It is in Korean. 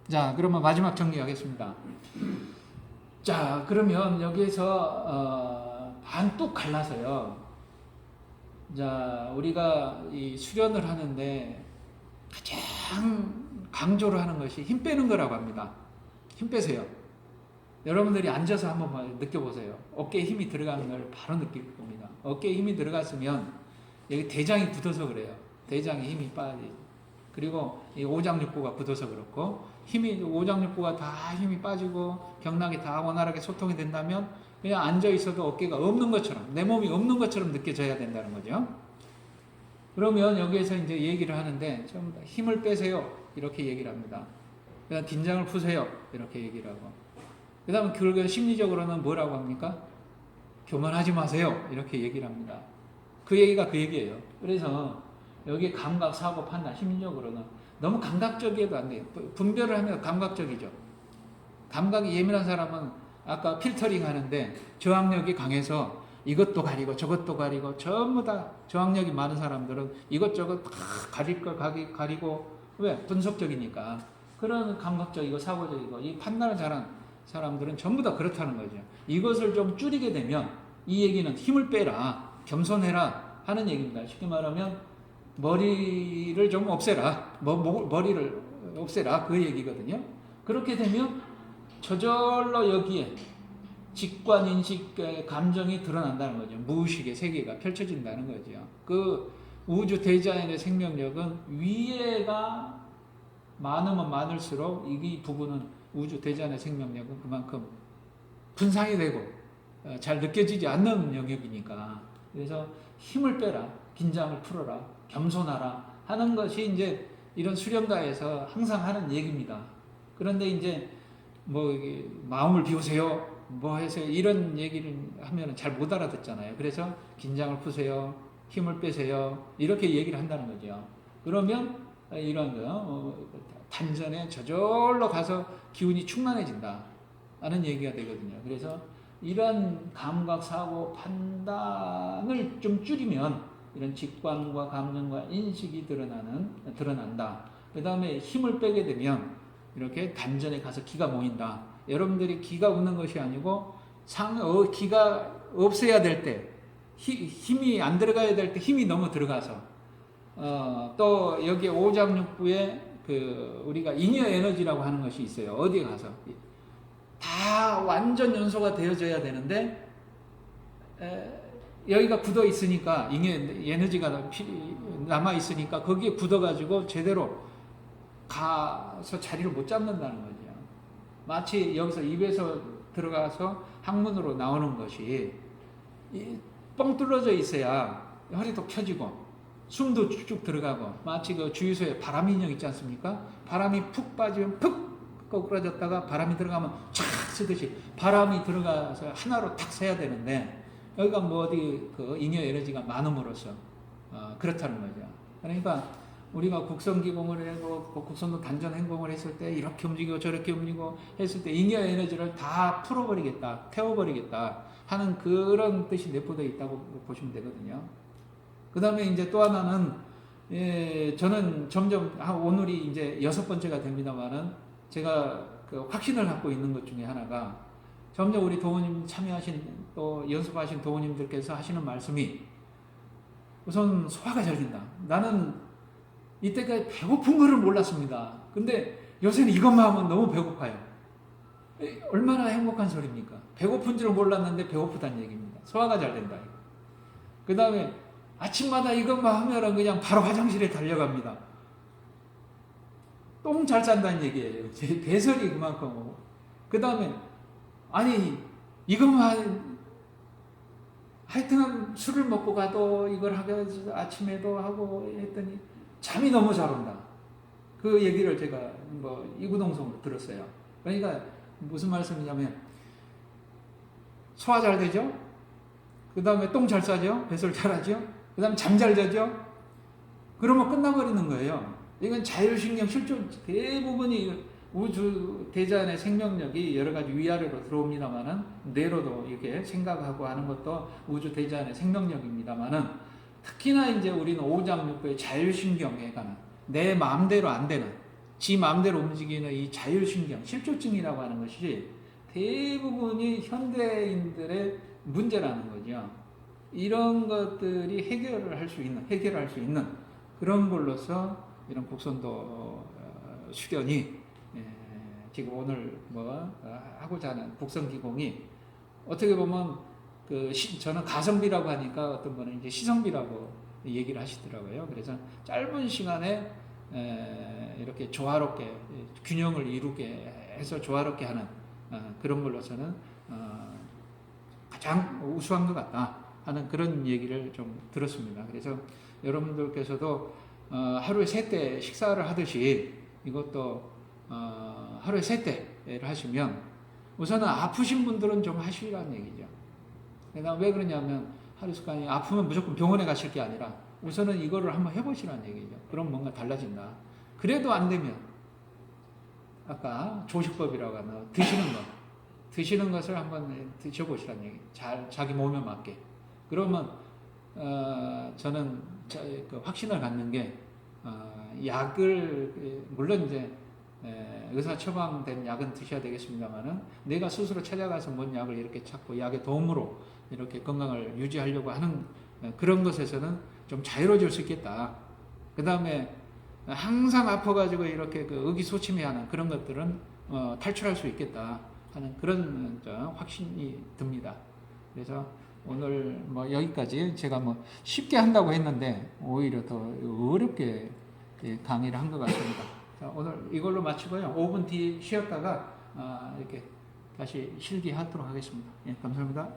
자, 그러면 마지막 정리하겠습니다. 자, 그러면 여기에서 반뚝 갈라서요. 자, 우리가 이 수련을 하는데 가장 강조를 하는 것이 힘 빼는 거라고 합니다. 힘 빼세요. 여러분들이 앉아서 한번 느껴보세요. 어깨에 힘이 들어가는 걸 바로 느낄 겁니다. 어깨에 힘이 들어갔으면 여기 대장이 굳어서 그래요. 대장에 힘이 빠지. 그리고 이 오장육부가 굳어서 그렇고, 오장육부가 다 힘이 빠지고 경락이 다 원활하게 소통이 된다면 그냥 앉아 있어도 어깨가 없는 것처럼, 내 몸이 없는 것처럼 느껴져야 된다는 거죠. 그러면 여기에서 이제 얘기를 하는데 좀 힘을 빼세요. 이렇게 얘기를 합니다. 그다음 긴장을 푸세요. 이렇게 얘기를 하고. 그다음 그걸 심리적으로는 뭐라고 합니까? 교만하지 마세요. 이렇게 얘기를 합니다. 그 얘기가 그 얘기예요. 그래서 여기 감각, 사고, 판단, 심리적으로는 너무 감각적이어도 안 돼요. 분별을 하면 감각적이죠. 감각이 예민한 사람은 아까 필터링 하는데 저항력이 강해서 이것도 가리고 저것도 가리고 전부 다 저항력이 많은 사람들은 이것저것 다 가릴 걸 가리고, 왜? 분석적이니까. 그런 감각적이고 사고적이고 이 판단을 잘하는 사람들은 전부 다 그렇다는 거죠. 이것을 좀 줄이게 되면 이 얘기는 힘을 빼라, 겸손해라 하는 얘기입니다. 쉽게 말하면 머리를 좀 없애라, 머리를 없애라, 그 얘기거든요. 그렇게 되면 저절로 여기에 직관, 인식, 감정이 드러난다는 거죠. 무의식의 세계가 펼쳐진다는 거죠. 그 우주 대자연의 생명력은 위에가 많으면 많을수록 이 부분은 우주 대자연의 생명력은 그만큼 분산이 되고 잘 느껴지지 않는 영역이니까. 그래서 힘을 빼라, 긴장을 풀어라, 겸손하라 하는 것이 이제 이런 수련가에서 항상 하는 얘기입니다. 그런데 이제 뭐 마음을 비우세요, 뭐 해서 이런 얘기를 하면 잘 못 알아듣잖아요. 그래서 긴장을 푸세요, 힘을 빼세요, 이렇게 얘기를 한다는 거죠. 그러면 이런 거 단전에 저절로 가서 기운이 충만해진다 하는 얘기가 되거든요. 그래서 이런 감각, 사고, 판단을 좀 줄이면 이런 직관과 감정과 인식이 드러난다. 그 다음에 힘을 빼게 되면 이렇게 단전에 가서 기가 모인다. 여러분들이 기가 없는 것이 아니고 기가 없어야 될 때, 힘이 안 들어가야 될 때 힘이 너무 들어가서 또 여기 오장육부에 우리가 잉여 에너지라고 하는 것이 있어요. 어디에 가서 다 완전 연소가 되어져야 되는데 여기가 굳어 있으니까, 잉여 에너지가 남아 있으니까 거기에 굳어 가지고 제대로 가서 자리를 못 잡는다는 거죠. 마치 여기서 입에서 들어가서 항문으로 나오는 것이 뻥 뚫어져 있어야 허리도 펴지고 숨도 쭉쭉 들어가고, 마치 그 주유소에 바람 인형 있지 않습니까? 바람이 푹 빠지면 푹 거꾸러졌다가 바람이 들어가면 촥 쓰듯이 바람이 들어가서 하나로 탁 서야 되는데, 여기가 뭐 어디 그 잉여 에너지가 많음으로써 그렇다는 거죠. 그러니까 우리가 국선 기공을 하고 국선도 단전 행공을 했을 때 이렇게 움직이고 저렇게 움직이고 했을 때 잉여 에너지를 다 풀어버리겠다, 태워버리겠다 하는 그런 뜻이 내포되어 있다고 보시면 되거든요. 그 다음에 이제 또 하나는, 저는 점점, 오늘이 이제 6번째가 됩니다만은, 제가 그 확신을 갖고 있는 것 중에 하나가, 점점 우리 도우님 참여하신, 또 연습하신 도우님들께서 하시는 말씀이, 우선 소화가 잘 된다. 나는 이때까지 배고픈 거를 몰랐습니다. 근데 요새는 이것만 하면 너무 배고파요. 얼마나 행복한 소리입니까? 배고픈 줄 몰랐는데 배고프다는 얘기입니다. 소화가 잘 된다. 그 다음에 아침마다 이것만 하면 그냥 바로 화장실에 달려갑니다. 똥 잘 싼다는 얘기예요. 제 배설이 그만큼. 그 다음에 아니 이것만 하여튼 술을 먹고 가도 이걸 하고 아침에도 하고 했더니 잠이 너무 잘 온다. 그 얘기를 제가 뭐 이구동성으로 들었어요. 그러니까 무슨 말씀이냐면 소화 잘 되죠? 그 다음에 똥 잘 싸죠? 배설 잘 하죠? 그 다음에 잠 잘 자죠? 그러면 끝나버리는 거예요. 이건 자율신경 실종 대부분이 우주 대자연의 생명력이 여러 가지 위아래로 들어옵니다만은, 뇌로도 이렇게 생각하고 하는 것도 우주 대자연의 생명력입니다만은, 특히나 이제 우리는 오장육부의 자율신경에 관한 내 마음대로 안 되는 지 마음대로 움직이는 이 자율신경, 실조증이라고 하는 것이 대부분이 현대인들의 문제라는 거죠. 이런 것들이 해결할 수 있는 그런 걸로서 이런 곡선도 수련이 지금 오늘 하고자 하는 곡선기공이 어떻게 보면 저는 가성비라고 하니까 어떤 분은 이제 시성비라고 얘기를 하시더라고요. 그래서 짧은 시간에 이렇게 조화롭게 균형을 이루게 해서 조화롭게 하는 그런 걸로서는 가장 우수한 것 같다 하는 그런 얘기를 좀 들었습니다. 그래서 여러분들께서도 하루에 3때 식사를 하듯이 이것도 하루에 3때를 하시면 우선은 아프신 분들은 좀 하시라는 얘기죠. 내가 왜 그러냐면 하루 습관이 아프면 무조건 병원에 가실 게 아니라 우선은 이거를 한번 해보시라는 얘기죠. 그럼 뭔가 달라진다. 그래도 안 되면 아까 조식법이라고 하는 드시는 것을 한번 드셔보시라는 얘기. 자기 몸에 맞게. 그러면 저는 확신을 갖는 게 약을 물론 이제 의사 처방된 약은 드셔야 되겠습니다만은 내가 스스로 찾아가서 뭔 약을 이렇게 찾고 약의 도움으로 이렇게 건강을 유지하려고 하는 그런 것에서는 좀 자유로워질 수 있겠다. 그 다음에 항상 아파가지고 이렇게 의기소침해하는 그런 것들은 탈출할 수 있겠다 하는 그런 확신이 듭니다. 그래서 오늘 여기까지 제가 쉽게 한다고 했는데 오히려 더 어렵게 강의를 한 것 같습니다. 자, 오늘 이걸로 마치고요. 5분 뒤 쉬었다가 이렇게 다시 실기하도록 하겠습니다. 예, 감사합니다.